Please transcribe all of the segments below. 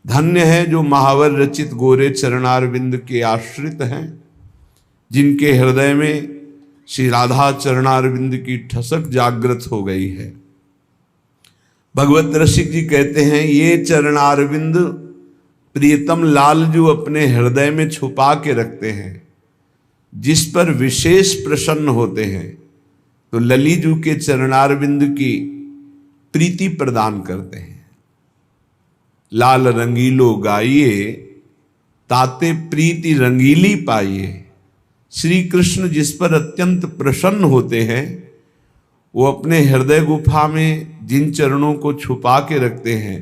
धन्य है जो महावर रचित गोरे चरणारविंद के आश्रित हैं, जिनके हृदय में श्री राधा चरणारविंद की ठसक जागृत हो गई है। भगवत रसिक जी कहते हैं, ये चरणारविंद प्रियतम लाल जो अपने हृदय में छुपा के रखते हैं, जिस पर विशेष प्रसन्न होते हैं, तो ललीजू के चरणारविंद की प्रीति प्रदान करते हैं। लाल रंगीलो गाइए, ताते प्रीति रंगीली पाइए। श्री कृष्ण जिस पर अत्यंत प्रसन्न होते हैं, वो अपने हृदय गुफा में जिन चरणों को छुपा के रखते हैं,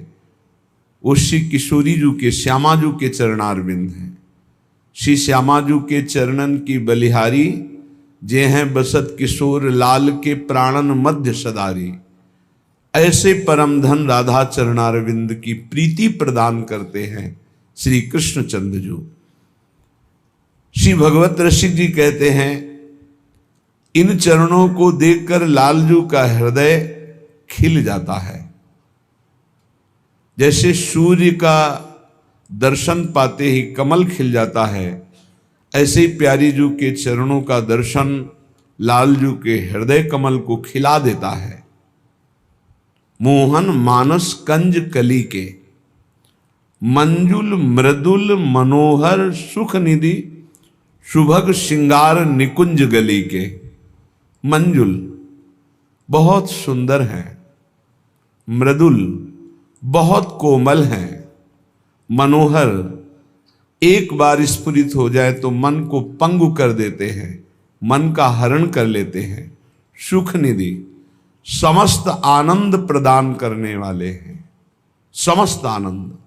वो श्री किशोरी जू के श्यामाजू के चरणारविंद हैं। श्री श्यामाजू के चरणन की बलिहारी, जे हैं बसत किशोर लाल के प्राणन मध्य सदारी। ऐसे परम धन राधा चरणारविंद की प्रीति प्रदान करते हैं श्री कृष्ण चंद्रजू। श्री भगवत रसिक जी कहते हैं, इन चरणों को देखकर लालजू का हृदय खिल जाता है। जैसे सूर्य का दर्शन पाते ही कमल खिल जाता है, ऐसे ही प्यारी जू के चरणों का दर्शन लालजू के हृदय कमल को खिला देता है। मोहन मानस कंज कली के, मंजुल मृदुल मनोहर सुख निधि, सुभग श्रृंगार निकुंज गली के। मंजुल बहुत सुंदर है, मृदुल बहुत कोमल है, मनोहर एक बार स्फुरित हो जाए तो मन को पंगु कर देते हैं, मन का हरण कर लेते हैं। सुख निधि समस्त आनंद प्रदान करने वाले हैं, समस्त आनंद,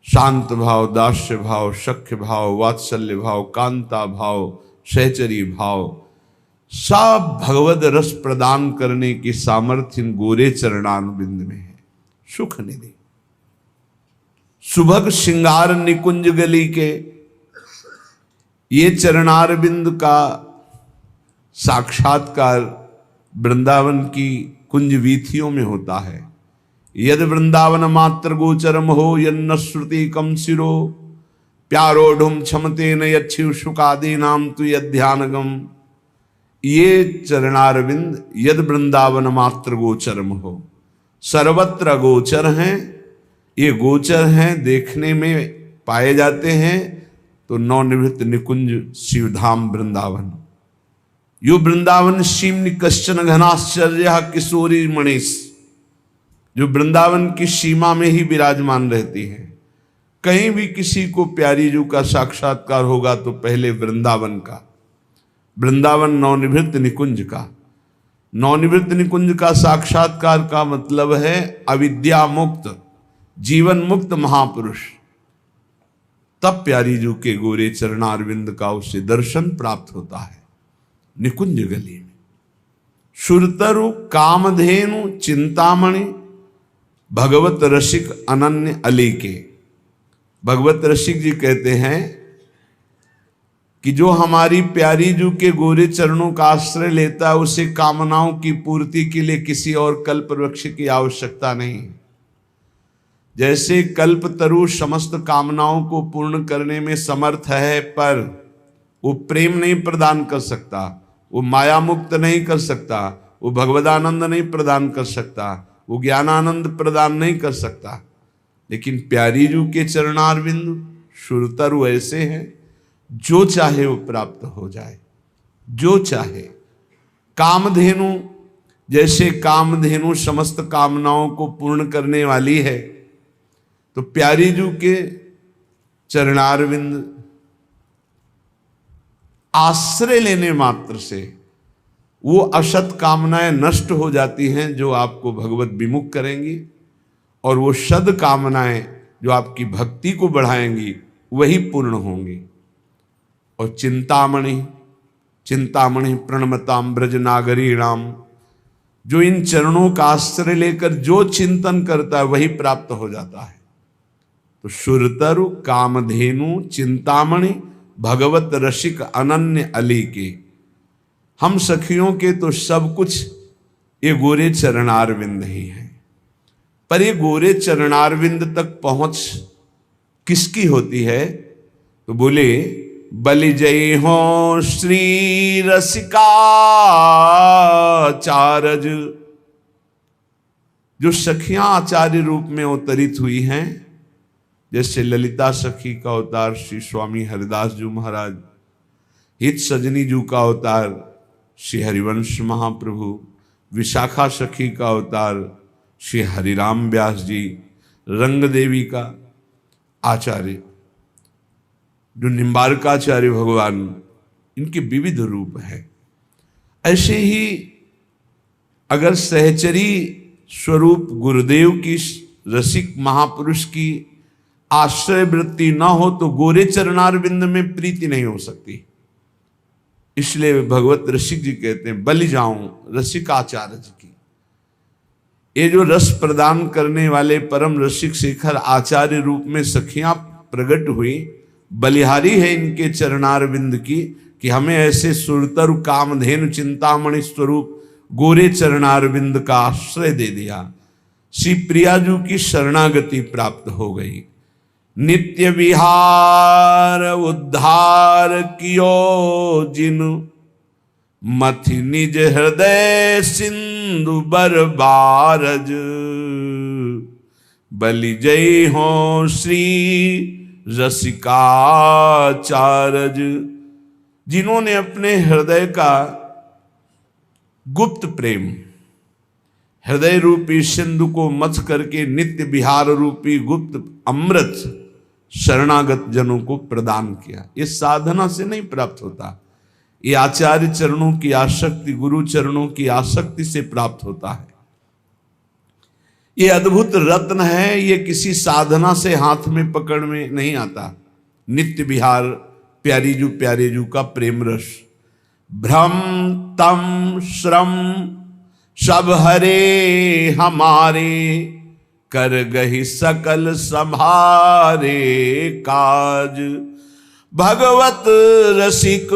शांत भाव, दास्य भाव, सख्य भाव, वात्सल्य भाव, कांता भाव, सहचरी भाव, सब भगवद रस प्रदान करने की सामर्थ्य इन गोरे चरणारविंद में है। सुख निधि सुभग श्रृंगार निकुंज गली के, ये चरणारविंद का साक्षात्कार वृंदावन की कुंज वीथियों में होता है। यद वृंदावन मात्र गोचरम हो, यन्न श्रुति कम सिरो, प्यारो ढुम क्षमते न यच्छिव शुकादि नाम तु यध्यानगम। ये चरणारविंद यद वृंदावन मात्र गोचरम हो, सर्वत्र गोचर हैं। ये गोचर हैं, देखने में पाए जाते हैं, तो नवनिवृत्त निकुंज शिवधाम वृंदावन। यो वृंदावन सीम्नि कश्चन घनाश्चर्य किशोरी मणिस, जो वृंदावन की सीमा में ही विराजमान रहती है। कहीं भी किसी को प्यारी जू का साक्षात्कार होगा तो पहले वृंदावन का, वृंदावन नवनिवृत्त निकुंज का। नवनिवृत्त निकुंज का साक्षात्कार का मतलब है अविद्या मुक्त, जीवन मुक्त महापुरुष। तब प्यारी जू के गोरे चरणारविंद का उसे दर्शन प्राप्त होता है निकुंज गली में। सुरतरु कामधेनु चिंतामणि, भगवत रसिक अनन्य अली के। भगवत रसिक जी कहते हैं कि जो हमारी प्यारी जू के गोरे चरणों का आश्रय लेता है, उसे कामनाओं की पूर्ति के लिए किसी और कल्प वृक्ष की आवश्यकता नहीं। जैसे कल्प तरु समस्त कामनाओं को पूर्ण करने में समर्थ है, पर वो प्रेम नहीं प्रदान कर सकता, वो माया मुक्त नहीं कर सकता, वो भगवदानंद नहीं प्रदान कर सकता, वो ज्ञानानंद प्रदान नहीं कर सकता। लेकिन प्यारी जू के चरणारविंद सुरतरु ऐसे हैं, जो चाहे वो प्राप्त हो जाए, जो चाहे। कामधेनु, जैसे कामधेनु समस्त कामनाओं को पूर्ण करने वाली है, तो प्यारी जू के चरणारविंद आश्रय लेने मात्र से वो असत कामनाएं नष्ट हो जाती हैं जो आपको भगवत विमुख करेंगी, और वो सद कामनाएं जो आपकी भक्ति को बढ़ाएंगी वही पूर्ण होंगी। और चिंतामणि, चिंतामणि प्रणमताम ब्रज नागरीणाम, जो इन चरणों का आश्रय लेकर जो चिंतन करता है वही प्राप्त हो जाता है। तो सुरतरु कामधेनु चिंतामणि भगवत रसिक अनन्य अली के, हम सखियों के तो सब कुछ ये गोरे चरणारविंद ही हैं। पर ये गोरे चरणारविंद तक पहुंच किसकी होती है? तो बोले बलि जय हो श्री रसिकाचारज। जो सखियां आचार्य रूप में अवतरित हुई हैं, जैसे ललिता सखी का अवतार श्री स्वामी हरिदास जी महाराज, हित सजनी जू का अवतार श्री हरिवंश महाप्रभु, विशाखा सखी का अवतार श्री हरिराम व्यास जी, रंग देवी का आचार्य जो निम्बारकाचार्य भगवान, इनके विविध रूप हैं। ऐसे ही अगर सहचरी स्वरूप गुरुदेव की रसिक महापुरुष की आश्रय वृत्ति न हो तो गोरे चरणारविंद में प्रीति नहीं हो सकती। इसलिए भगवत रसिक जी कहते हैं बलि जाऊं रसिकाचार्य जी की। ये जो रस प्रदान करने वाले परम रसिक शेखर आचार्य रूप में सखियां प्रकट हुई, बलिहारी है इनके चरणारविंद की कि हमें ऐसे सुरतर कामधेनु चिंतामणि स्वरूप गोरे चरणारविंद का आश्रय दे दिया। श्री प्रियाजू की शरणागति प्राप्त हो गई। नित्य विहार उद्धार कियो जिन, मथि निज हृदय सिंधु बरबारज। बलि जय हो श्री रसिकाचारज। जिन्होंने अपने हृदय का गुप्त प्रेम, हृदय रूपी सिंधु को मथ करके नित्य विहार रूपी गुप्त अमृत शरणागत जनों को प्रदान किया। ये साधना से नहीं प्राप्त होता, ये आचार्य चरणों की आसक्ति, गुरु चरणों की आसक्ति से प्राप्त होता है। ये अद्भुत रत्न है, ये किसी साधना से हाथ में पकड़ में नहीं आता। नित्य विहार प्यारे जू का प्रेम रस। भ्रम तम श्रम सब हरे हमारे, कर गही सकल संभारे काज। भगवत रसिक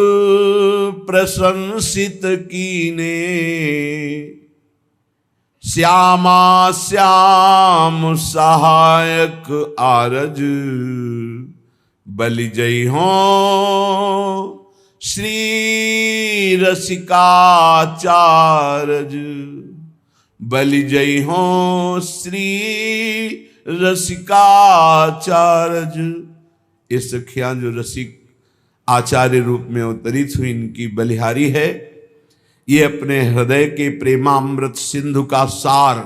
प्रशंसित कीने, श्यामा श्याम सहायक आरज। बलि जय हो श्री रसिकाचारज। बलि जय हो श्री रसिकाचारज। ये सखियां जो रसिक आचार्य रूप में अवतरित हुई, इनकी बलिहारी है। ये अपने हृदय के प्रेमामृत सिंधु का सार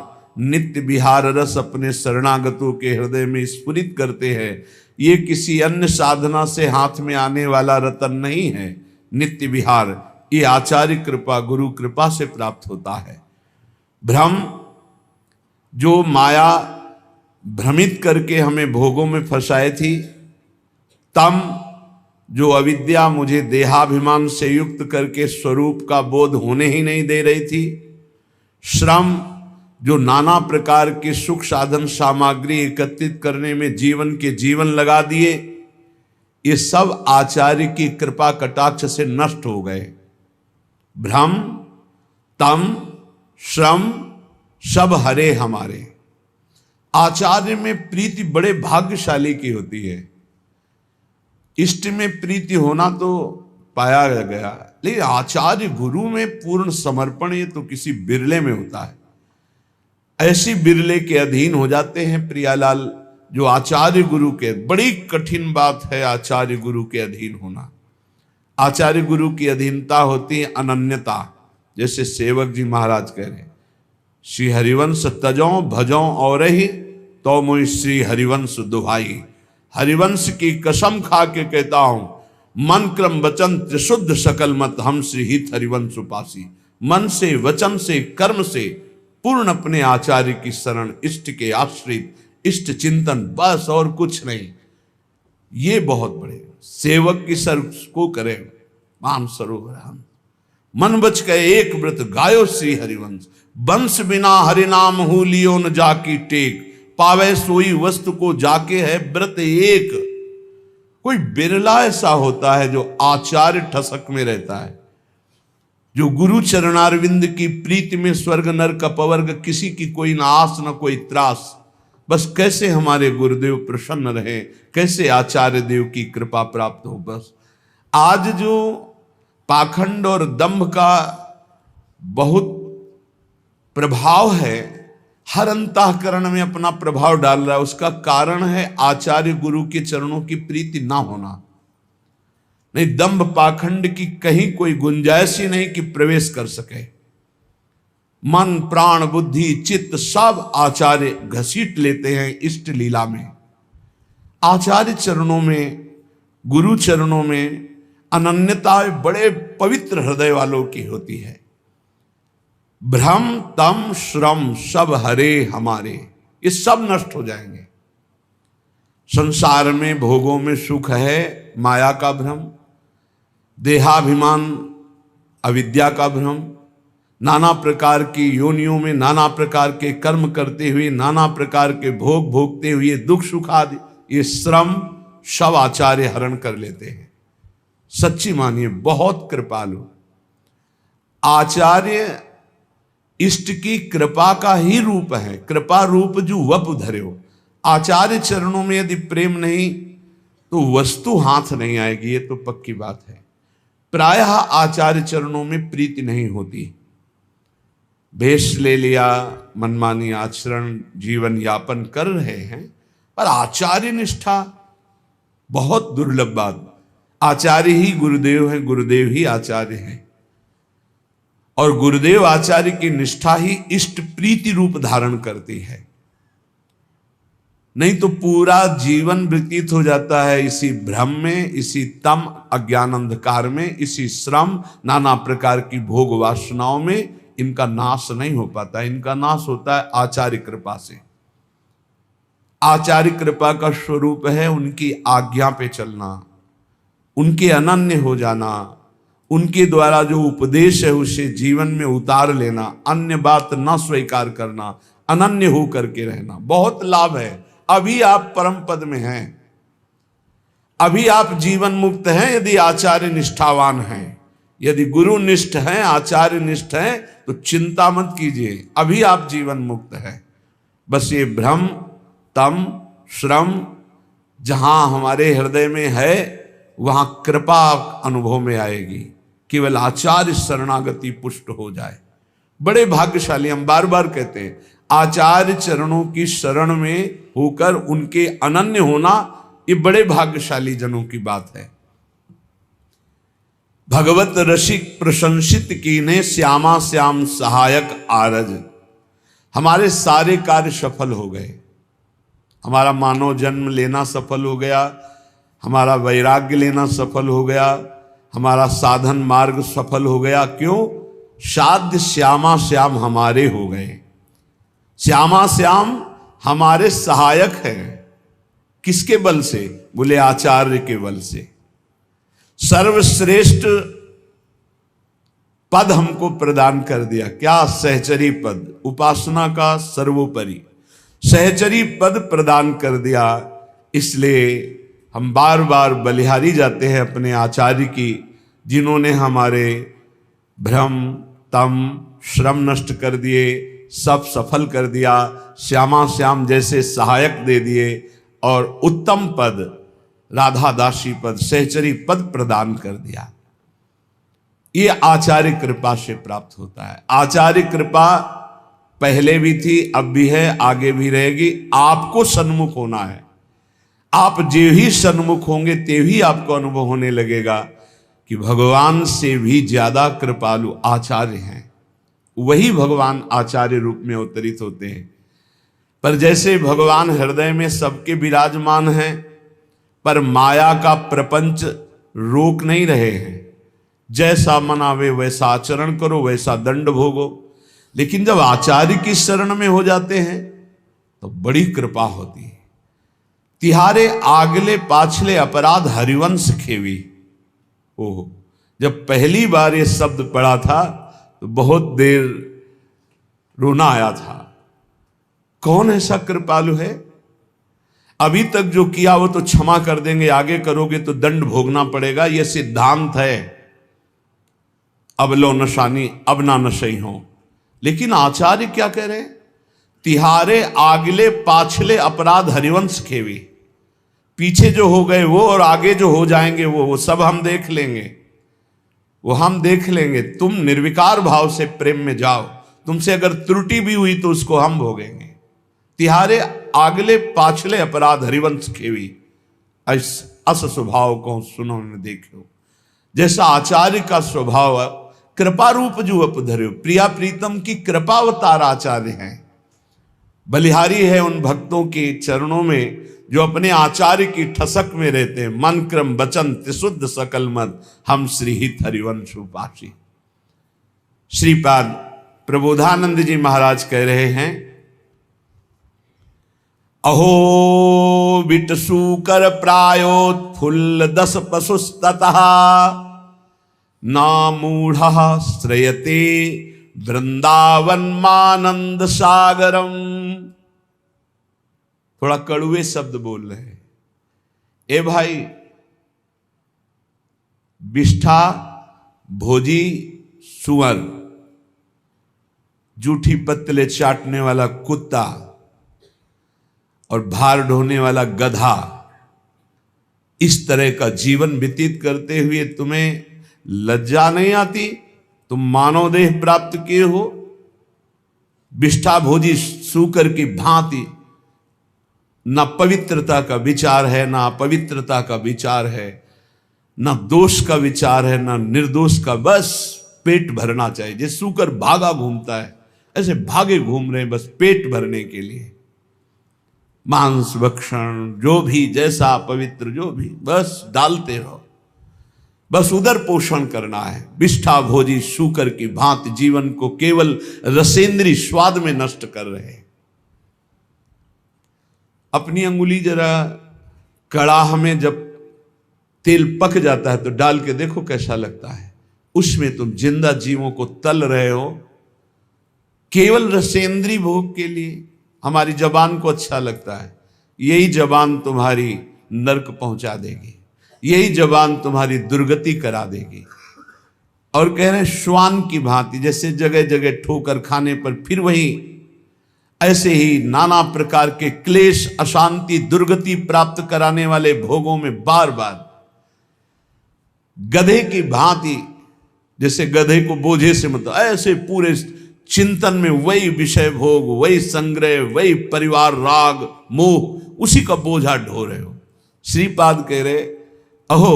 नित्य विहार रस अपने शरणागतों के हृदय में स्फुरित करते हैं। ये किसी अन्य साधना से हाथ में आने वाला रतन नहीं है। नित्य विहार ये आचार्य कृपा, गुरु कृपा से प्राप्त होता है। भ्रम, जो माया भ्रमित करके हमें भोगों में फंसाई थी। तम, जो अविद्या मुझे देहाभिमान से युक्त करके स्वरूप का बोध होने ही नहीं दे रही थी। श्रम, जो नाना प्रकार के सुख साधन सामग्री एकत्रित करने में जीवन लगा दिए, ये सब आचार्य की कृपा कटाक्ष से नष्ट हो गए। भ्रम, तम, श्रम सब हरे हमारे। आचार्य में प्रीति बड़े भाग्यशाली की होती है। इष्ट में प्रीति होना तो पाया गया, लेकिन आचार्य गुरु में पूर्ण समर्पण ये तो किसी बिरले में होता है। ऐसी बिरले के अधीन हो जाते हैं प्रियालाल जो आचार्य गुरु के। बड़ी कठिन बात है आचार्य गुरु के अधीन होना। आचार्य गुरु की अधीनता होती है अनन्यता। जैसे सेवक जी महाराज कह रहे, श्री हरिवंश तजों भजों और ही तो मुझ श्री हरिवंश दुहाई। हरिवंश की कसम खा के कहता हूं, मन क्रम वचन त्रिशुद्ध सकल मत हम श्री हित हरिवंश उपासी। मन से, वचन से, कर्म से पूर्ण अपने आचार्य की शरण, इष्ट के आश्रित, इष्ट चिंतन, बस और कुछ नहीं। ये बहुत बड़े सेवक की सर को करें। मान सरोवर हम मन बच गए एक व्रत गायो श्री हरिवंश। वंश बिना हरिनाम हु लियो न जाकी टेक। पावे सोई वस्तु को जाके है व्रत एक। कोई बिरला ऐसा होता है जो आचार्य ठसक में रहता है, जो गुरु चरणारविंद की प्रीति में स्वर्ग नरक अपवर्ग किसी की कोई ना आस न कोई त्रास। बस कैसे हमारे गुरुदेव प्रसन्न रहे, कैसे आचार्य देव की कृपा प्राप्त हो। बस आज जो पाखंड और दंभ का बहुत प्रभाव है, हर अंतःकरण में अपना प्रभाव डाल रहा है, उसका कारण है आचार्य गुरु के चरणों की प्रीति ना होना। नहीं, दंभ पाखंड की कहीं कोई गुंजाइश ही नहीं कि प्रवेश कर सके। मन प्राण बुद्धि चित्त सब आचार्य घसीट लेते हैं इष्ट लीला में। आचार्य चरणों में, गुरु चरणों में अनन्यता बड़े पवित्र हृदय वालों की होती है। भ्रम तम श्रम सब हरे हमारे, ये सब नष्ट हो जाएंगे। संसार में भोगों में सुख है, माया का भ्रम, देहाभिमान अविद्या का भ्रम, नाना प्रकार की योनियों में नाना प्रकार के कर्म करते हुए, नाना प्रकार के भोग भोगते हुए दुख सुख आदि, ये श्रम सब आचार्य हरण कर लेते हैं। सच्ची मानिए, बहुत कृपालु आचार्य इष्ट की कृपा का ही रूप है। कृपा रूप जो वप धर्यो, आचार्य चरणों में यदि प्रेम नहीं तो वस्तु हाथ नहीं आएगी, ये तो पक्की बात है। प्रायः आचार्य चरणों में प्रीति नहीं होती। भेष ले लिया, मनमानी आचरण जीवन यापन कर रहे हैं, पर आचार्य निष्ठा बहुत दुर्लभ बात। आचार्य ही गुरुदेव हैं, गुरुदेव ही आचार्य हैं, और गुरुदेव आचार्य की निष्ठा ही इष्ट प्रीति रूप धारण करती है। नहीं तो पूरा जीवन व्यतीत हो जाता है इसी भ्रम में, इसी तम अज्ञान अंधकार में, इसी श्रम नाना प्रकार की भोग वासनाओं में। इनका नाश नहीं हो पाता, इनका नाश होता है आचार्य कृपा से। आचार्य कृपा का स्वरूप है उनकी आज्ञा पे चलना, उनके अनन्य हो जाना, उनके द्वारा जो उपदेश है उसे जीवन में उतार लेना, अन्य बात न स्वीकार करना, अनन्य हो करके रहना। बहुत लाभ है। अभी आप परम पद में हैं, अभी आप जीवन मुक्त हैं यदि आचार्य निष्ठावान हैं। यदि गुरु निष्ठ हैं, आचार्य निष्ठ हैं, तो चिंता मत कीजिए, अभी आप जीवन मुक्त हैं। बस ये भ्रम तम श्रम जहां हमारे हृदय में है वहां कृपा अनुभव में आएगी। केवल आचार्य शरणागति पुष्ट हो जाए, बड़े भाग्यशाली। हम बार बार कहते हैं, आचार्य चरणों की शरण में होकर उनके अनन्य होना, ये बड़े भाग्यशाली जनों की बात है। भगवत रसिक प्रशंसित कीने, श्यामा श्याम सहायक आरज। हमारे सारे कार्य सफल हो गए। हमारा मानव जन्म लेना सफल हो गया, हमारा वैराग्य लेना सफल हो गया, हमारा साधन मार्ग सफल हो गया। क्यों? साध्य श्यामा श्याम हमारे हो गए। श्यामा श्याम हमारे सहायक हैं। किसके बल से? बोले आचार्य के बल से। सर्वश्रेष्ठ पद हमको प्रदान कर दिया। क्या? सहचरी पद, उपासना का सर्वोपरि सहचरी पद प्रदान कर दिया। इसलिए हम बार बार बलिहारी जाते हैं अपने आचार्य की, जिन्होंने हमारे भ्रम तम श्रम नष्ट कर दिए, सब सफल कर दिया, श्यामा श्याम जैसे सहायक दे दिए और उत्तम पद राधा दासी पद सहचरी पद प्रदान कर दिया। ये आचार्य कृपा से प्राप्त होता है। आचार्य कृपा पहले भी थी, अब भी है, आगे भी रहेगी। आपको सन्मुख होना है। आप जो ही सन्मुख होंगे ते ही आपको अनुभव होने लगेगा कि भगवान से भी ज्यादा कृपालु आचार्य हैं। वही भगवान आचार्य रूप में अवतरित होते हैं। पर जैसे भगवान हृदय में सबके विराजमान हैं, पर माया का प्रपंच रोक नहीं रहे हैं। जैसा मन आवे वैसा आचरण करो, वैसा दंड भोगो। लेकिन जब आचार्य की शरण में हो जाते हैं तो बड़ी कृपा होती है। तिहारे आगले पाछले अपराध हरिवंश खेवी। ओह, जब पहली बार ये शब्द पढ़ा था तो बहुत देर रोना आया था। कौन ऐसा कृपालु है? अभी तक जो किया वो तो क्षमा कर देंगे, आगे करोगे तो दंड भोगना पड़ेगा, यह सिद्धांत है। अब लो नशानी अब ना नशई हो। लेकिन आचार्य क्या कह रहे हैं? तिहारे आगले पाछले अपराध हरिवंश खेवी। पीछे जो हो गए वो और आगे जो हो जाएंगे वो सब हम देख लेंगे, वो हम देख लेंगे। तुम निर्विकार भाव से प्रेम में जाओ, तुमसे अगर त्रुटि भी हुई तो उसको हम भोगेंगे। तिहारे आगले पाछले अपराध हरिवंश खेवी, अस स्वभाव को सुनो न देखो। जैसा आचार्य का स्वभाव कृपा रूप जो अपधर्यो, प्रिया प्रीतम की कृपावतार आचार्य हैं। बलिहारी है उन भक्तों के चरणों में जो अपने आचार्य की ठसक में रहते हैं। मन क्रम वचन त्रिशुद्ध सकल मत, हम श्रीहित हरिवंश उपासी। श्रीपाद प्रबोधानंद जी महाराज कह रहे हैं, अहो बिटसू कर प्रायोत्फुल्ल दस पशुस्ततः, ना मूढ़ श्रयते वृंदावन मानंद सागरम। थोड़ा कड़ुए शब्द बोल रहे हैं। ए भाई, बिष्ठा भोजी सुअर, जूठी पत्तले चाटने वाला कुत्ता और भार ढोने वाला गधा, इस तरह का जीवन व्यतीत करते हुए तुम्हें लज्जा नहीं आती? तुम मानव देह प्राप्त किए हो, बिष्ठा भोजी सूकर की भांति न पवित्रता का विचार है, ना अपवित्रता का विचार है, ना दोष का विचार है, ना निर्दोष का। बस पेट भरना चाहिए। जैसे सूकर भागा घूमता है, ऐसे भागे घूम रहे हैं बस पेट भरने के लिए। मांस भक्षण जो भी, जैसा पवित्र जो भी, बस डालते रहो, बस उदर पोषण करना है। बिष्ठा भोजी शूकर की भांति जीवन को केवल रसेंद्री स्वाद में नष्ट कर रहे हैं। अपनी अंगुली जरा कड़ाह में जब तेल पक जाता है तो डाल के देखो कैसा लगता है। उसमें तुम जिंदा जीवों को तल रहे हो केवल रसेंद्री भोग के लिए। हमारी जबान को अच्छा लगता है, यही जबान तुम्हारी नरक पहुंचा देगी, यही जबान तुम्हारी दुर्गति करा देगी। और कह रहे श्वान की भांति, जैसे जगह जगह ठोकर खाने पर फिर वही, ऐसे ही नाना प्रकार के क्लेश, अशांति, दुर्गति प्राप्त कराने वाले भोगों में बार बार गधे की भांति, जैसे गधे को बोझे से मतलब ऐसे पूरे चिंतन में वही विषय भोग, वही संग्रह, वही परिवार राग मोह, उसी का बोझा ढो रहे हो। श्रीपाद कह रहे, अहो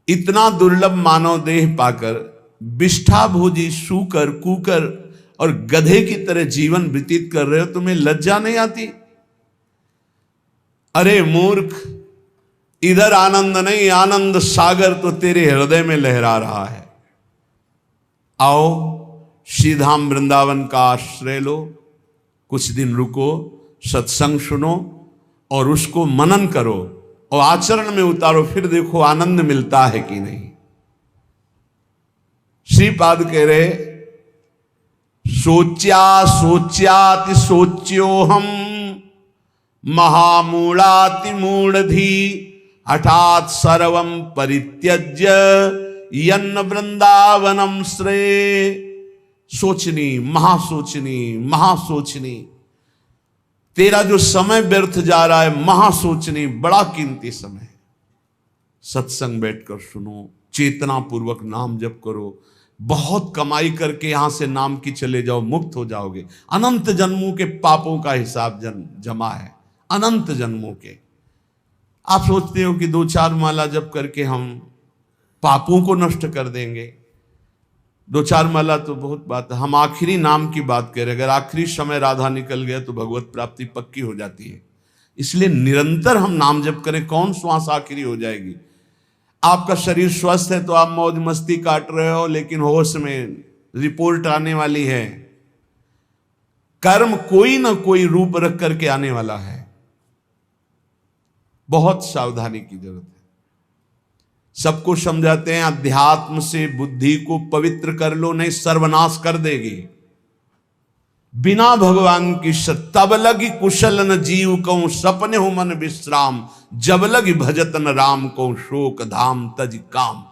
इतना दुर्लभ मानव देह पाकर बिष्ठा भोजी सूकर कुकर और गधे की तरह जीवन व्यतीत कर रहे हो, तुम्हें लज्जा नहीं आती? अरे मूर्ख, इधर आनंद नहीं, आनंद सागर तो तेरे हृदय में लहरा रहा है। आओ श्रीधाम वृंदावन का आश्रय लो, कुछ दिन रुको, सत्संग सुनो और उसको मनन करो और आचरण में उतारो, फिर देखो आनंद मिलता है कि नहीं। श्रीपाद कह रहे, सोच्या सोच्याति सोच्यो हम महामूढ़ाति मूढ़धी, हठात सर्वम परित्यज्य यन्न वृंदावनम श्रेय। सोचनी, महासोचनी, महासोचनी, तेरा जो समय व्यर्थ जा रहा है, महासोचनी, बड़ा कीमती समय है। सत्संग बैठकर सुनो, चेतना पूर्वक नाम जप करो, बहुत कमाई करके यहां से नाम की चले जाओ, मुक्त हो जाओगे। अनंत जन्मों के पापों का हिसाब जमा है, अनंत जन्मों के। आप सोचते हो कि 2-4 माला जप करके हम पापों को नष्ट कर देंगे। 2-4 माला तो बहुत बात है, हम आखिरी नाम की बात करें। अगर आखिरी समय राधा निकल गया तो भगवत प्राप्ति पक्की हो जाती है। इसलिए निरंतर हम नाम जप करें। कौन श्वास आखिरी हो जाएगी? आपका शरीर स्वस्थ है तो आप मौज मस्ती काट रहे हो, लेकिन होश में रिपोर्ट आने वाली है। कर्म कोई ना कोई रूप रख करके आने वाला है। बहुत सावधानी की जरूरत है। सबको समझाते हैं अध्यात्म से बुद्धि को पवित्र कर लो, नहीं सर्वनाश कर देगी। बिना भगवान की तब लगी कुशल न जीव को सपने हो मन विश्राम, जब लगी भजतन राम को शोक धाम तज काम।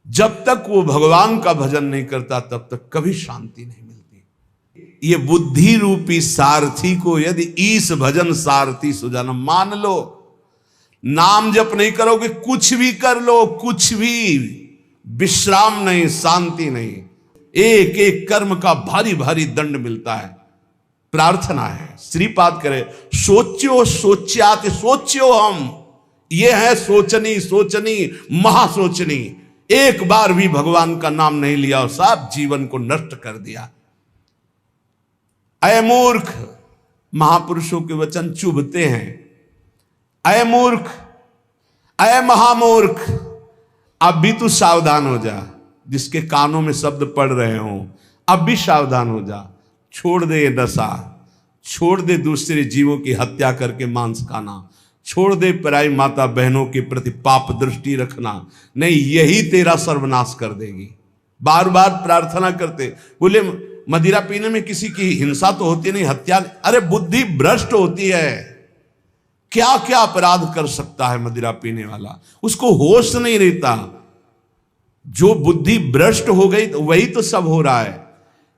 जब तक वो भगवान का भजन नहीं करता तब तक कभी शांति नहीं मिलती। ये बुद्धि रूपी सारथी को यदि ईश भजन सारथी सुजन, मान लो नाम जप नहीं करोगे, कुछ भी कर लो, कुछ भी विश्राम नहीं, शांति नहीं, एक एक कर्म का भारी भारी दंड मिलता है। प्रार्थना है, श्रीपाद करे, सोच्यो सोच्यात, सोच्यो हम, ये है सोचनी, सोचनी महासोचनी। एक बार भी भगवान का नाम नहीं लिया और सब जीवन को नष्ट कर दिया। अय मूर्ख, महापुरुषों के वचन चुभते हैं। अय मूर्ख, अय महामूर्ख, अब भी तू सावधान हो जा। जिसके कानों में शब्द पड़ रहे हो, अब भी सावधान हो जा। छोड़ दे ये दशा, छोड़ दे दूसरे जीवों की हत्या करके मांस खाना, छोड़ दे पराई माता बहनों के प्रति पाप दृष्टि रखना, नहीं यही तेरा सर्वनाश कर देगी। बार बार प्रार्थना करते, बोले मदिरा पीने में किसी की हिंसा तो होती नहीं, हत्या, अरे बुद्धि भ्रष्ट होती है। क्या क्या अपराध कर सकता है मदिरा पीने वाला, उसको होश नहीं रहता। जो बुद्धि भ्रष्ट हो गई तो वही तो सब हो रहा है।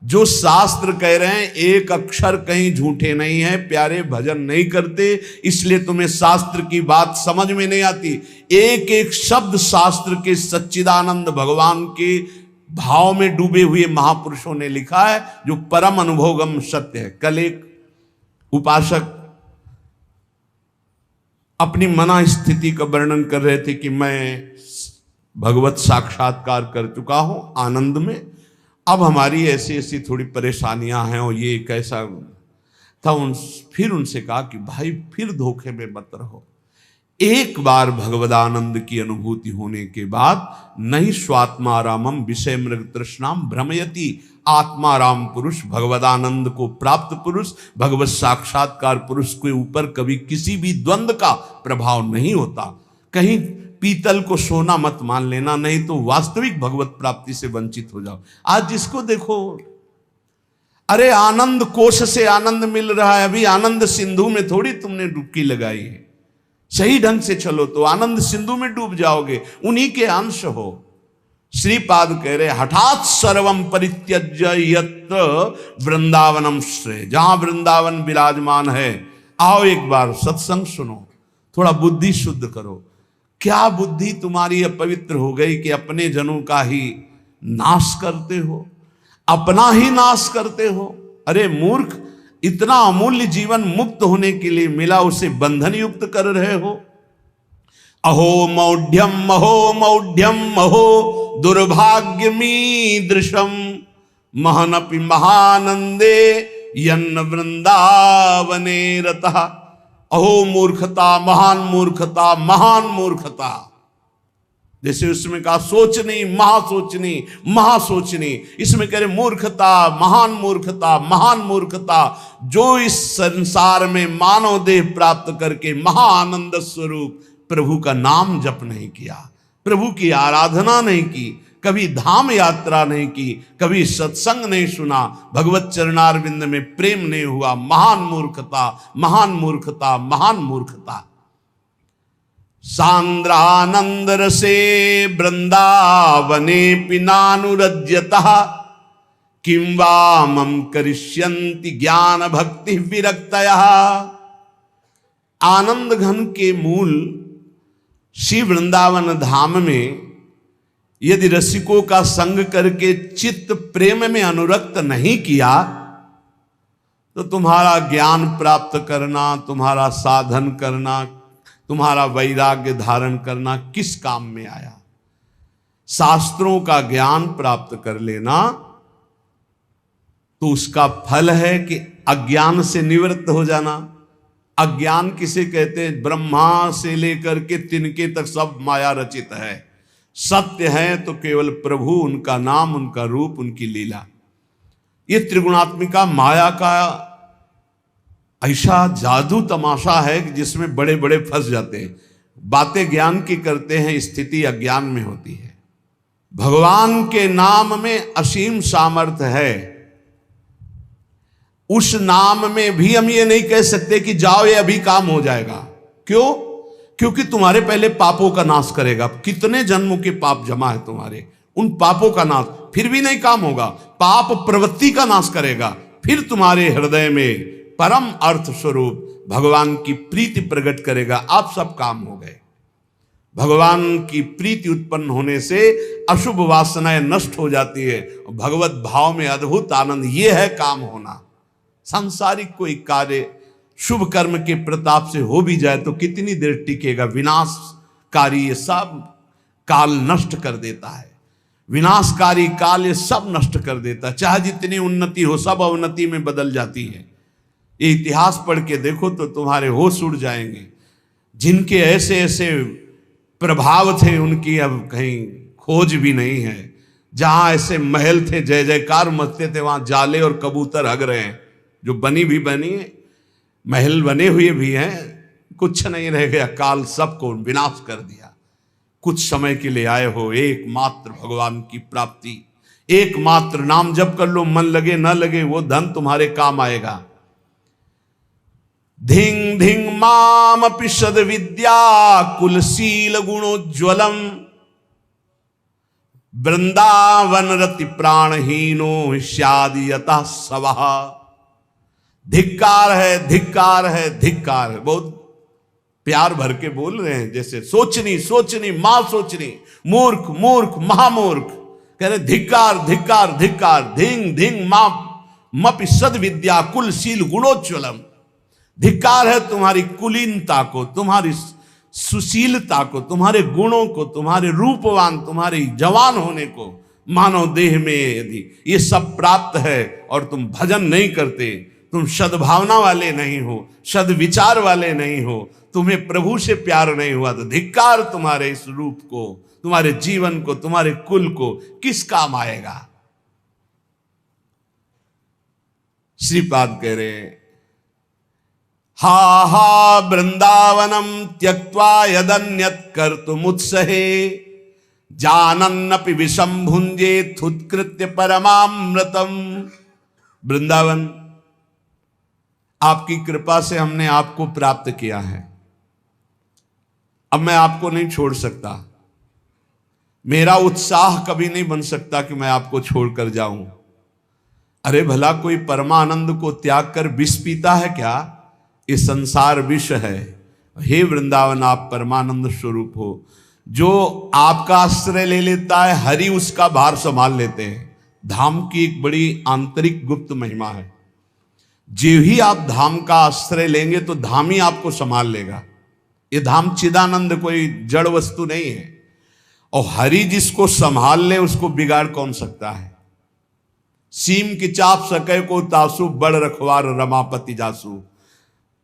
जो शास्त्र कह रहे हैं एक अक्षर कहीं झूठे नहीं है, प्यारे भजन नहीं करते, इसलिए तुम्हें शास्त्र की बात समझ में नहीं आती। एक एक शब्द शास्त्र के सच्चिदानंद भगवान के भाव में डूबे हुए महापुरुषों ने लिखा है, जो परम अनुभवगम सत्य है। कल एक उपासक अपनी मना स्थिति का वर्णन कर रहे थे कि मैं भगवत साक्षात्कार कर चुका हूं आनंद में, अब हमारी ऐसी ऐसी थोड़ी परेशानियां हैं और ये कैसा था। फिर उनसे कहा कि भाई फिर धोखे में मत रहो। एक बार भगवदानंद की अनुभूति होने के बाद नहीं स्वात्मारामम विषय मृग तृष्णाम भ्रमयति, आत्माराम पुरुष, भगवदानंद को प्राप्त पुरुष, भगवत साक्षात्कार पुरुष के ऊपर कभी किसी भी द्वंद्व का प्रभाव नहीं होता। कहीं पीतल को सोना मत मान लेना, नहीं तो वास्तविक भगवत प्राप्ति से वंचित हो जाओ। आज जिसको देखो, अरे आनंद कोश से आनंद मिल रहा है, अभी आनंद सिंधु में थोड़ी तुमने डुबकी लगाई है। सही ढंग से चलो तो आनंद सिंधु में डूब जाओगे, उन्हीं के अंश हो। श्रीपाद कह रहे हठात सर्वम परित्यज्य यत्र वृंदावनम श्रेय, जहां वृंदावन विराजमान है, आओ एक बार सत्संग सुनो, थोड़ा बुद्धि शुद्ध करो। क्या बुद्धि तुम्हारी अपवित्र हो गई कि अपने जनों का ही नाश करते हो, अपना ही नाश करते हो। अरे मूर्ख, इतना अमूल्य जीवन मुक्त होने के लिए मिला, उसे बंधन युक्त कर रहे हो। अहो मौढ़्यम अहो मौढ़्यम अहो दुर्भाग्यमीदृशम महनपि महानंदे यन्न वृंदावने रतः। अहो मूर्खता, महान मूर्खता, महान मूर्खता। जैसे उसमें कहा सोचनी, महासोचनी, महासोचनी, इसमें कह रहे मूर्खता, महान मूर्खता, महान मूर्खता, जो इस संसार में मानव देह प्राप्त करके महाआनंद स्वरूप प्रभु का नाम जप नहीं किया, प्रभु की आराधना नहीं की, कभी धाम यात्रा नहीं की, कभी सत्संग नहीं सुना, भगवत चरणारविंद में प्रेम नहीं हुआ। महान मूर्खता, महान मूर्खता, महान मूर्खता। सांद्रानंद रसे वृंदावने पिनानुरज्यतः किं वा मम करिष्यन्ति ज्ञान भक्ति विरक्तयः। आनंद घन के मूल श्री वृंदावन धाम में यदि रसिकों का संग करके चित्त प्रेम में अनुरक्त नहीं किया तो तुम्हारा ज्ञान प्राप्त करना, तुम्हारा साधन करना, तुम्हारा वैराग्य धारण करना किस काम में आया। शास्त्रों का ज्ञान प्राप्त कर लेना तो उसका फल है कि अज्ञान से निवृत्त हो जाना। अज्ञान किसे कहते हैं? ब्रह्मा से लेकर के तिनके तक सब माया रचित है। सत्य है तो केवल प्रभु, उनका नाम, उनका रूप, उनकी लीला। ये त्रिगुणात्मिका माया का ऐसा जादू तमाशा है कि जिसमें बड़े बड़े फंस जाते हैं। बातें ज्ञान की करते हैं, स्थिति अज्ञान में होती है। भगवान के नाम में असीम सामर्थ्य है। उस नाम में भी हम ये नहीं कह सकते कि जाओ ये अभी काम हो जाएगा। क्यों? क्योंकि तुम्हारे पहले पापों का नाश करेगा। कितने जन्मों के पाप जमा है तुम्हारे, उन पापों का नाश, फिर भी नहीं काम होगा। पाप प्रवृत्ति का नाश करेगा, फिर तुम्हारे हृदय में परम अर्थ स्वरूप भगवान की प्रीति प्रकट करेगा। आप सब काम हो गए। भगवान की प्रीति उत्पन्न होने से अशुभ वासनाएं नष्ट हो जाती है। भगवत भाव में अद्भुत आनंद, ये है काम होना। सांसारिक कोई कार्य शुभ कर्म के प्रताप से हो भी जाए तो कितनी देर टिकेगा। विनाशकारी ये सब काल नष्ट कर देता है। विनाशकारी काल ये सब नष्ट कर देता है। चाहे जितनी उन्नति हो, सब अवनति में बदल जाती है। ये इतिहास पढ़ के देखो तो तुम्हारे होश उड़ जाएंगे। जिनके ऐसे ऐसे प्रभाव थे उनकी अब कहीं खोज भी नहीं है। जहां ऐसे महल थे, जय जयकार मचते थे, वहां जाले और कबूतर हग रहे हैं। जो बनी है, महल बने हुए भी हैं, कुछ नहीं रह गया। काल सबको विनाश कर दिया। कुछ समय के लिए आए हो, एकमात्र भगवान की प्राप्ति, एकमात्र नाम जप कर लो। मन लगे न लगे वो धन तुम्हारे काम आएगा। धिंग धिंग माम पिशद विद्या कुलशील गुणोज्वलम वृंदावन रति प्राणहीनो स्यादि यतः सवः। धिक्कार है, धिक्कार है, धिक्कार है। बहुत प्यार भर के बोल रहे हैं, जैसे सोचनी सोचनी मां सोचनी, मूर्ख मूर्ख महामूर्ख। कह रहे धिक्कार धिक्कार धिक्कार। धिंग धिंग मां मपि सद विद्या कुलशील गुणोज्वलम। धिक्कार है तुम्हारी कुलीनता को, तुम्हारी सुशीलता को, तुम्हारे गुणों को, तुम्हारे रूपवान, तुम्हारे जवान होने को। मानव देह में यदि ये सब प्राप्त है और तुम भजन नहीं करते, तुम सद्भावना वाले नहीं हो, सद्विचार वाले नहीं हो, तुम्हें प्रभु से प्यार नहीं हुआ, तो धिक्कार तुम्हारे इस रूप को, तुम्हारे जीवन को, तुम्हारे कुल को किस काम आएगा। श्रीपाद कह रहे हैं, हा हा वृंदावनम त्यक्त्वा यदन्यत् कर्तुमुत्सहे जानन्नपि विषम भुंजे उत्कृत्य परमामृतम। वृंदावन, आपकी कृपा से हमने आपको प्राप्त किया है। अब मैं आपको नहीं छोड़ सकता। मेरा उत्साह कभी नहीं बन सकता कि मैं आपको छोड़कर जाऊं। अरे भला कोई परमानंद को त्याग कर विष पीता है क्या? ये संसार विष है। हे वृंदावन, आप परमानंद स्वरूप हो। जो आपका आश्रय ले लेता है, हरि उसका भार संभाल लेते हैं। धाम की एक बड़ी आंतरिक गुप्त महिमा है। जो ही आप धाम का आश्रय लेंगे तो धाम ही आपको संभाल लेगा। ये धाम चिदानंद कोई जड़ वस्तु नहीं है। और हरि जिसको संभाल ले उसको बिगाड़ कौन सकता है। सीम की चाप सके को तासु, बड़ रखवार रमापति जासु।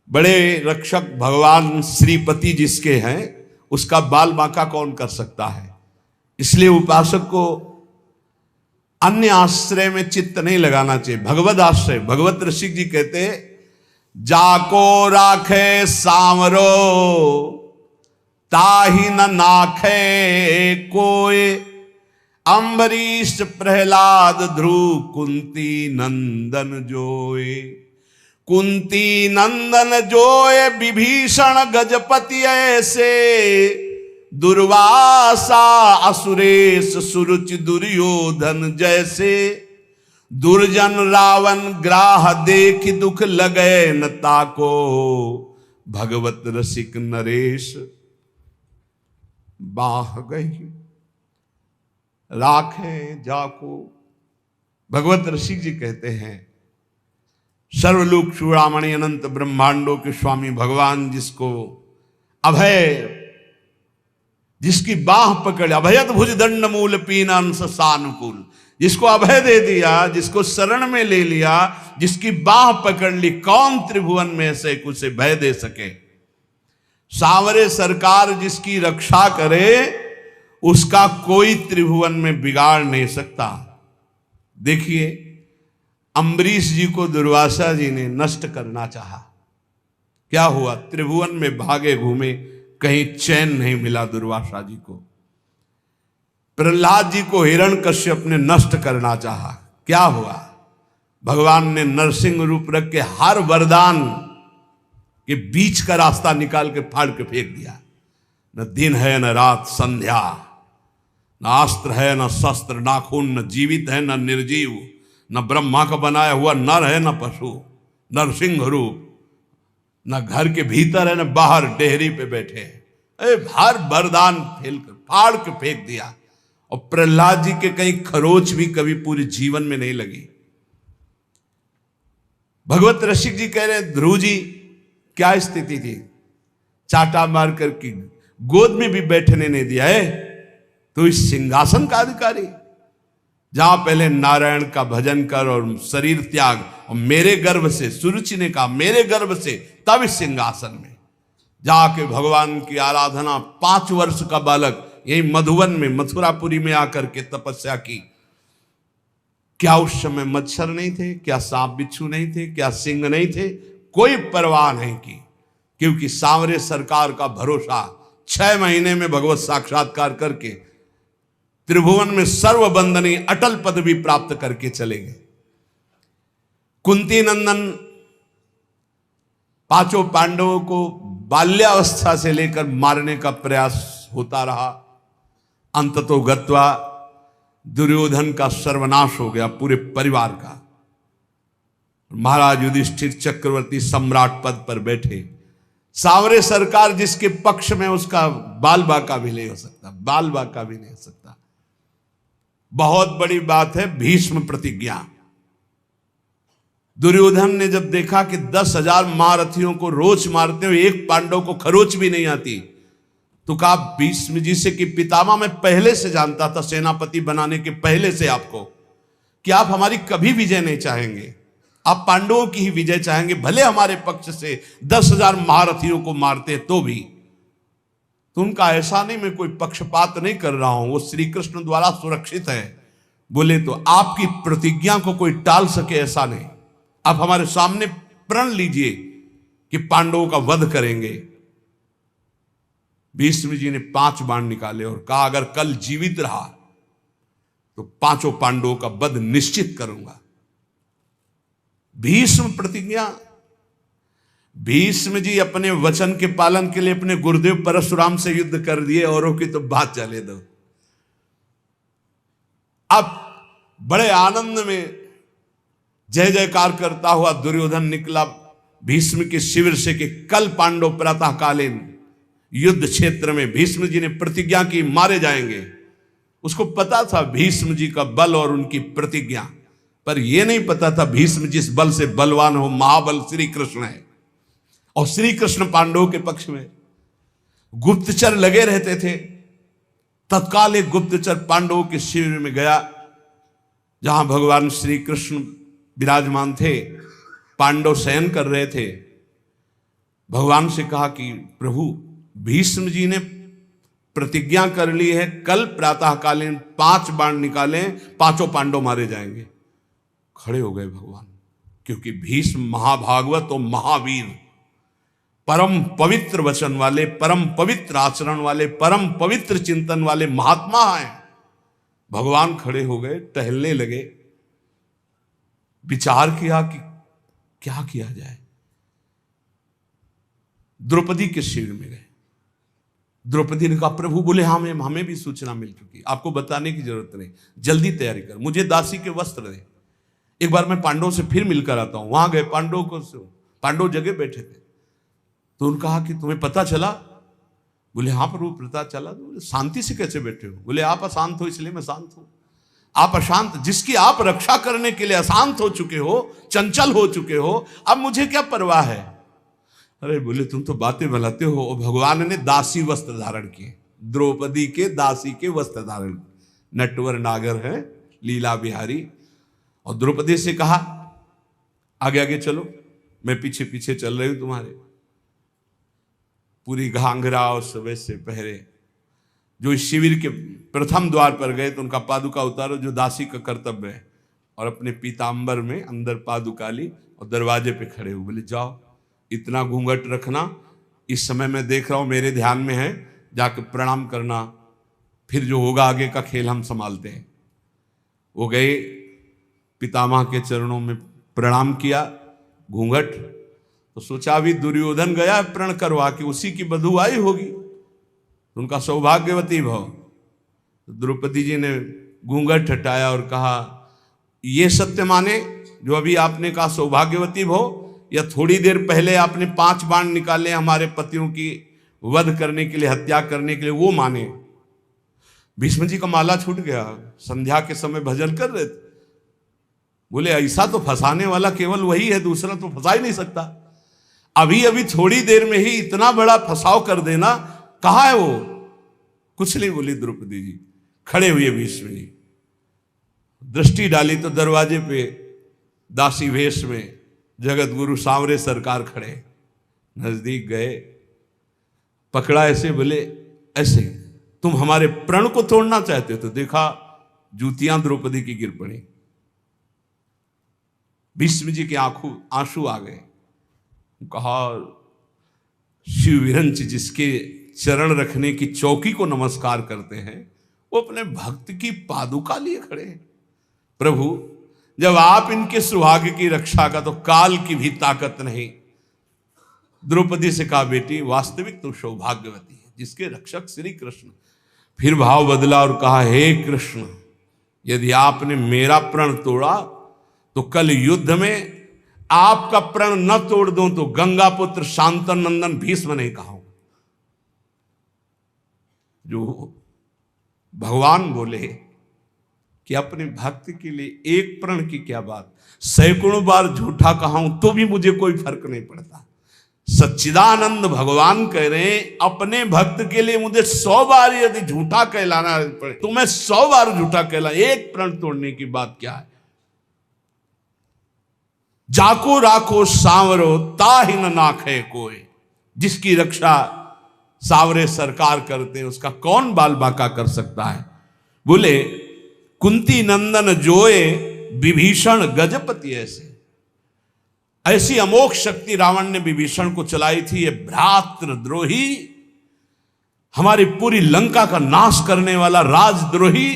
बड़े रक्षक भगवान श्रीपति जिसके हैं, उसका बाल बांका कौन कर सकता है। इसलिए उपासक को अन्य आश्रय में चित्त नहीं लगाना चाहिए। भगवत आश्रय, भगवत ऋषिक जी कहते, जाको राखे सांवरो ताहि न नाखे कोय। अम्बरीश प्रहलाद ध्रुव कुंती नंदन जोए। कुंती नंदन जोए विभीषण गजपति ऐसे। दुर्वासा असुरेश सुरुचि दुर्योधन जैसे। दुर्जन रावण ग्राह देख दुख लगे न ताको। भगवत रसिक नरेश बाह गई राखे जाको। भगवत ऋषि जी कहते हैं, सर्वलोक चूड़ामणि अनंत ब्रह्मांडों के स्वामी भगवान जिसको अभय, जिसकी बाह पकड़, अभयत भुज दंड मूल पीना अंश सानुकूल, जिसको अभय दे दिया, जिसको शरण में ले लिया, जिसकी बाह पकड़ ली, कौन त्रिभुवन में से उसे भय दे सके। सांवरे सरकार जिसकी रक्षा करे, उसका कोई त्रिभुवन में बिगाड़ नहीं सकता। देखिए, अम्बरीश जी को दुर्वासा जी ने नष्ट करना चाहा। क्या हुआ? त्रिभुवन में भागे घूमे, कहीं चैन नहीं मिला दुर्वासा जी को। प्रहलाद जी को हिरण्यकश्यप ने नष्ट करना चाहा। क्या हुआ? भगवान ने नरसिंह रूप रख के हर वरदान के बीच का रास्ता निकाल के फाड़ के फेंक दिया। न दिन है न रात संध्या, न अस्त्र है न शस्त्र, ना खून, न जीवित है न निर्जीव, न ब्रह्मा का बनाया हुआ नर है, न पशु, नरसिंह रूप, न घर के भीतर है न बाहर डेहरी पे बैठे हैं। हर वरदान फेल कर फाड़ के फेंक दिया। और प्रहलाद जी के कहीं खरोच भी कभी पूरे जीवन में नहीं लगी। भगवत रसिक जी कह रहे ध्रुव जी क्या स्थिति थी, चाटा मार कर की गोद में भी बैठने नहीं दिया है। तो इस सिंहासन का अधिकारी, जहां पहले नारायण का भजन कर और शरीर त्याग, और मेरे गर्भ से, सुरुचि ने कहा मेरे गर्भ से, तब इस सिंहासन में जाके भगवान की आराधना, 5 वर्ष का बालक यही मधुवन में, मथुरापुरी में आकर के तपस्या की। क्या उस समय मच्छर नहीं थे, क्या सांप बिच्छू नहीं थे, क्या सिंह नहीं थे, कोई परवाह नहीं की, क्योंकि सांवरे सरकार का भरोसा 6 महीने में भगवत साक्षात्कार करके त्रिभुवन में सर्वबंदनी अटल पदवी प्राप्त करके चले गए। कुंती नंदन 5 पांडवों को बाल्यावस्था से लेकर मारने का प्रयास होता रहा। अंततो गत्वा दुर्योधन का सर्वनाश हो गया, पूरे परिवार का। महाराज युधिष्ठिर चक्रवर्ती सम्राट पद पर बैठे। सांवरे सरकार जिसके पक्ष में, उसका बाल बाका भी नहीं हो सकता, बाल बाका भी नहीं हो सकता। बहुत बड़ी बात है भीष्म प्रतिज्ञा। दुर्योधन ने जब देखा कि 10,000 महारथियों को रोज मारते हुए एक पांडव को खरोच भी नहीं आती, तो कहा भीष्म जी से कि पितामह मैं पहले से जानता था, सेनापति बनाने के पहले से आपको, कि आप हमारी कभी विजय नहीं चाहेंगे, आप पांडवों की ही विजय चाहेंगे, भले हमारे पक्ष से 10,000 महारथियों को मारते तो भी। तो उनका ऐसा नहीं, मैं कोई पक्षपात नहीं कर रहा हूं, वो श्री कृष्ण द्वारा सुरक्षित है। बोले तो आपकी प्रतिज्ञा को कोई टाल सके ऐसा नहीं, आप हमारे सामने प्रण लीजिए कि पांडवों का वध करेंगे। भीष्म जी ने 5 बाण निकाले और कहा अगर कल जीवित रहा तो 5 पांडवों का वध निश्चित करूंगा। भीष्म प्रतिज्ञा। भीष्म जी अपने वचन के पालन के लिए अपने गुरुदेव परशुराम से युद्ध कर दिए, औरों की तो बात चले दो। अब बड़े आनंद में जय जयकार करता हुआ दुर्योधन निकला भीष्म के शिविर से कि कल पांडव प्रातःकालीन युद्ध क्षेत्र में, भीष्म जी ने प्रतिज्ञा की मारे जाएंगे। उसको पता था भीष्म जी का बल और उनकी प्रतिज्ञा, पर यह नहीं पता था भीष्म जिस बल से बलवान हो, महाबल श्री कृष्ण है, और श्री कृष्ण पांडवों के पक्ष में। गुप्तचर लगे रहते थे। तत्काल एक गुप्तचर पांडवों के शिविर में गया, जहां भगवान श्री कृष्ण विराजमान थे, पांडव शयन कर रहे थे। भगवान से कहा कि प्रभु भीष्म जी ने प्रतिज्ञा कर ली है, कल प्रातःकालीन 5 बाण निकालें, 5 पांडव मारे जाएंगे। खड़े हो गए भगवान, क्योंकि भीष्म महाभागवत और महावीर, परम पवित्र वचन वाले, परम पवित्र आचरण वाले, परम पवित्र चिंतन वाले महात्मा हैं। भगवान खड़े हो गए, टहलने लगे, विचार किया कि क्या किया जाए। द्रौपदी के शिविर में गए। द्रौपदी ने कहा प्रभु, बोले हाँ हमें भी सूचना मिल चुकी, आपको बताने की जरूरत नहीं, जल्दी तैयारी कर, मुझे दासी के वस्त्र दे, एक बार मैं पांडवों से फिर मिलकर आता हूं। वहां गए, पांडव जगह बैठे थे। तो उन्होंने कहा कि तुम्हें पता चला? बोले हाँ प्रभु पता चला। तो शांति से कैसे बैठे हो? बोले आप अशांत हो इसलिए मैं शांत हूं। आप अशांत, जिसकी आप रक्षा करने के लिए अशांत हो चुके हो, चंचल हो चुके हो, अब मुझे क्या परवाह है? अरे बोले तुम तो बातें बनाते हो। भगवान ने दासी वस्त्र धारण किए, द्रौपदी के दासी के वस्त्र धारण, नटवर नागर है, लीला बिहारी। और द्रौपदी से कहा आगे आगे चलो, मैं पीछे पीछे चल रही हूं तुम्हारे। पूरी घाघरा और वैसे पहरे। जो इस शिविर के प्रथम द्वार पर गए तो उनका पादुका उतारो, जो दासी का कर्तव्य है, और अपने पीताम्बर में अंदर पादुका ली और दरवाजे पे खड़े हुए। बोले जाओ, इतना घूंघट रखना, इस समय मैं देख रहा हूं मेरे ध्यान में है, जाके प्रणाम करना, फिर जो होगा आगे का खेल हम संभालते हैं। वो गए, पितामह के चरणों में प्रणाम किया, घूंघट। तो सोचा अभी दुर्योधन गया प्रण करवा के उसी की बधुआई होगी, तो उनका सौभाग्यवती भव। तो द्रौपदी जी ने घूंघट हटाया और कहा ये सत्य माने जो अभी आपने कहा सौभाग्यवती भो, या थोड़ी देर पहले आपने 5 बाण निकाले हमारे पतियों की वध करने के लिए, हत्या करने के लिए, वो माने। भीष्म जी का माला छूट गया, संध्या के समय भजन कर रहे थे, बोले ऐसा तो फंसाने वाला केवल वही है, दूसरा तो फंसा ही नहीं सकता। अभी अभी थोड़ी देर में ही इतना बड़ा फंसाव कर देना, कहाँ है वो? कुछ नहीं बोली द्रौपदी जी। खड़े हुए भीष्म जी, दृष्टि डाली तो दरवाजे पे दासी वेश में जगत गुरु सांवरे सरकार खड़े। नजदीक गए, पकड़ा ऐसे, बोले ऐसे तुम हमारे प्रण को तोड़ना चाहते हो? तो देखा जूतियां द्रौपदी की गिर पड़ी। भीष्म जी के आंसू आ गए। कहा शिव विरंच जिसके चरण रखने की चौकी को नमस्कार करते हैं, वो अपने भक्त की पादुका लिए खड़े हैं। प्रभु जब आप इनके सुहाग की रक्षा का, तो काल की भी ताकत नहीं। द्रौपदी से कहा बेटी वास्तविक तो सौभाग्यवती है जिसके रक्षक श्री कृष्ण। फिर भाव बदला और कहा हे कृष्ण, यदि आपने मेरा प्रण तोड़ा तो कल युद्ध में आपका प्रण न तोड़ दूं तो गंगा पुत्र शांतन नंदन भीष्म नहीं कहा। जो भगवान बोले कि अपने भक्त के लिए एक प्रण की क्या बात, सैकड़ों बार झूठा कहा हूं तो भी मुझे कोई फर्क नहीं पड़ता। सच्चिदानंद भगवान कह रहे हैं अपने भक्त के लिए मुझे 100 बार यदि झूठा कहलाना पड़े तो मैं 100 बार झूठा कहला, एक प्रण तोड़ने की बात क्या है। जाको राखो सांवरो ताहि न नाखे कोई, जिसकी रक्षा सांवरे सरकार करते हैं उसका कौन बाल बाका कर सकता है। बोले कुंती नंदन जोए विभीषण गजपति ऐसे, ऐसी अमोघ शक्ति रावण ने विभीषण को चलाई थी। ये भ्रातृद्रोही, हमारी पूरी लंका का नाश करने वाला राजद्रोही,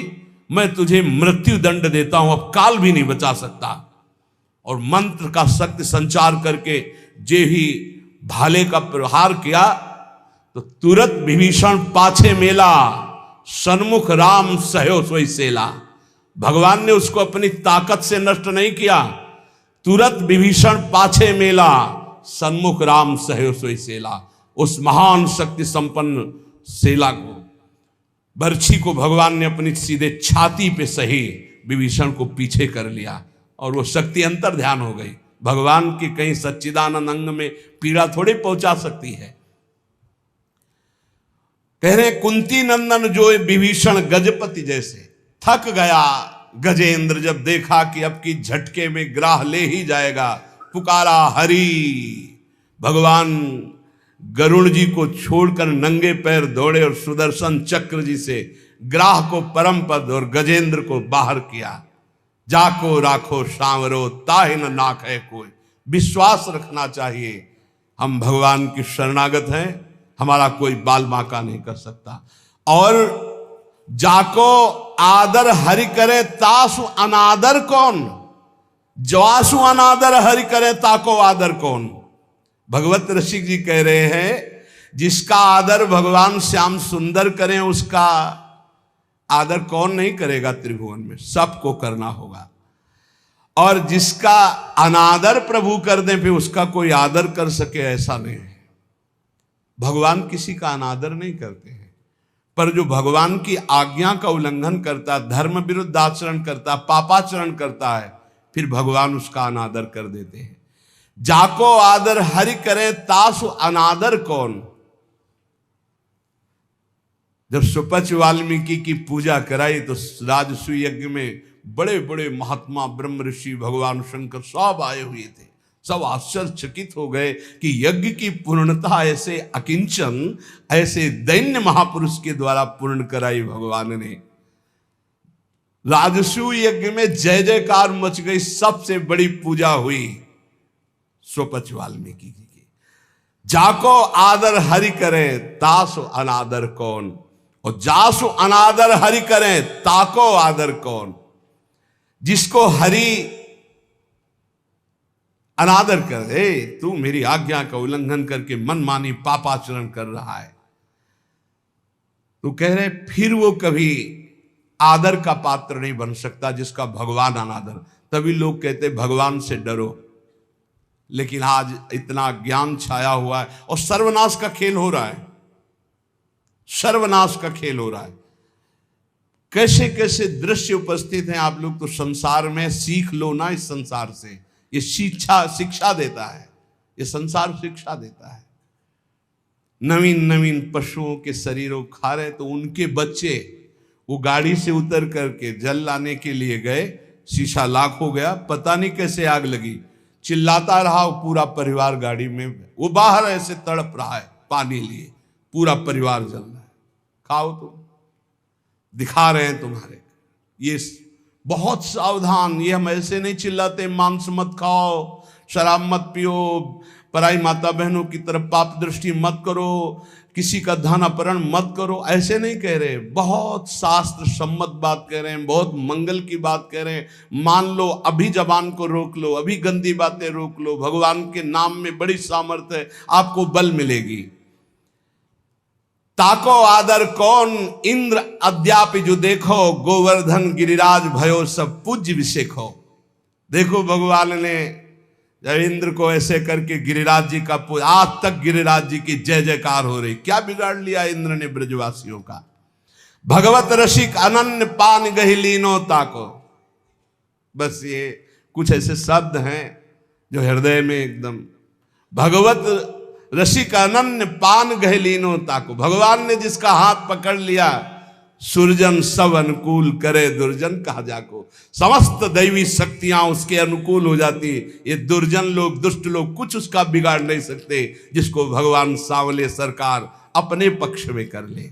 मैं तुझे मृत्यु दंड देता हूं, अब काल भी नहीं बचा सकता। और मंत्र का शक्ति संचार करके जे ही भाले का प्रहार किया तो तुरंत विभीषण पाछे मेला, सन्मुख राम सहयो सोई सेला। भगवान ने उसको अपनी ताकत से नष्ट नहीं किया, तुरंत विभीषण पाछे मेला, सन्मुख राम सहयो सोई सेला। उस महान शक्ति संपन्न सेला को, बर्छी को भगवान ने अपनी सीधे छाती पे सही विभीषण को पीछे कर लिया और वो शक्ति अंतर ध्यान हो गई। भगवान की कहीं सच्चिदानंद अंग में पीड़ा थोड़ी पहुंचा सकती है। कह रहे कुंती नंदन जो विभीषण गजपति जैसे। थक गया गजेंद्र जब देखा कि अब की झटके में ग्राह ले ही जाएगा, पुकारा हरि। भगवान गरुड़ जी को छोड़कर नंगे पैर दौड़े और सुदर्शन चक्र जी से ग्राह को परम पद और गजेंद्र को बाहर किया। जाको राखो सांवरो ताहि न नाखे कोई। विश्वास रखना चाहिए, हम भगवान की शरणागत हैं, हमारा कोई बाल बांका नहीं कर सकता। और जाको आदर हरि करे तासु अनादर कौन, जवासु अनादर हरि करे ताको आदर कौन। भगवत ऋषि जी कह रहे हैं जिसका आदर भगवान श्याम सुंदर करें उसका आदर कौन नहीं करेगा त्रिभुवन में, सबको करना होगा। और जिसका अनादर प्रभु कर दें फिर उसका कोई आदर कर सके ऐसा नहीं है। भगवान किसी का अनादर नहीं करते हैं, पर जो भगवान की आज्ञा का उल्लंघन करता है, धर्म विरुद्ध आचरण करता है, पापाचरण करता है, फिर भगवान उसका अनादर कर देते हैं। जाको आदर हरि करे तासु अनादर कौन। जब सुपच वाल्मीकि की पूजा कराई तो राजसूय यज्ञ में बड़े बड़े महात्मा ब्रह्म ऋषि भगवान शंकर सब आए हुए थे। सब आश्चर्यचकित हो गए कि यज्ञ की पूर्णता ऐसे अकिंचन, ऐसे दैन्य महापुरुष के द्वारा पूर्ण कराई भगवान ने। राजसूय यज्ञ में जय जयकार मच गई, सबसे बड़ी पूजा हुई सुपच वाल्मीकि जी की। जाको आदर हरि करे तासु अनादर कौन, और जासु अनादर हरि करें ताको आदर कौन। जिसको हरि अनादर कर दे, तू मेरी आज्ञा का उल्लंघन करके मनमानी पापाचरण कर रहा है, तो कह रहे फिर वो कभी आदर का पात्र नहीं बन सकता जिसका भगवान अनादर। तभी लोग कहते भगवान से डरो। लेकिन आज इतना ज्ञान छाया हुआ है और सर्वनाश का खेल हो रहा है, सर्वनाश का खेल हो रहा है। कैसे कैसे दृश्य उपस्थित हैं। आप लोग तो संसार में सीख लो ना, इस संसार से। ये शिक्षा देता है, ये संसार शिक्षा देता है। नवीन नवीन पशुओं के शरीरों खा रहे तो उनके बच्चे वो गाड़ी से उतर करके जल लाने के लिए गए, शीशा लाख हो गया, पता नहीं कैसे आग लगी, चिल्लाता रहा वो पूरा परिवार गाड़ी में, वो बाहर ऐसे तड़प रहा है पानी लिए, पूरा परिवार जल रहा है। खाओ तुम, दिखा रहे हैं तुम्हारे। ये बहुत सावधान, ये हम ऐसे नहीं चिल्लाते मांस मत खाओ, शराब मत पियो, पराई माता बहनों की तरफ पाप दृष्टि मत करो, किसी का धन अपहरण मत करो, ऐसे नहीं कह रहे। बहुत शास्त्र सम्मत बात कह रहे हैं, बहुत मंगल की बात कह रहे हैं। मान लो, अभी जबान को रोक लो, अभी गंदी बातें रोक लो। भगवान के नाम में बड़ी सामर्थ्य है, आपको बल मिलेगी। ताको आदर कौन इंद्र अद्यापि जो देखो, गोवर्धन गिरिराज भयो सब पूज्य विषेखो। देखो भगवान ने जब इंद्र को ऐसे करके गिरिराज जी का आज तक गिरिराज जी की जय जयकार हो रही। क्या बिगाड़ लिया इंद्र ने ब्रजवासियों का। भगवत रसिक अनन्य पान गहिलीनो ताको। बस ये कुछ ऐसे शब्द हैं जो हृदय में एकदम, भगवत रसिक अनन्य पान गहलीनो ताको। भगवान ने जिसका हाथ पकड़ लिया, सुरजन सब अनुकूल करे दुर्जन कहा जाको। समस्त दैवी शक्तियां उसके अनुकूल हो जाती। ये दुर्जन लोग, दुष्ट लोग कुछ उसका बिगाड़ नहीं सकते, जिसको भगवान सांवले सरकार अपने पक्ष में कर ले।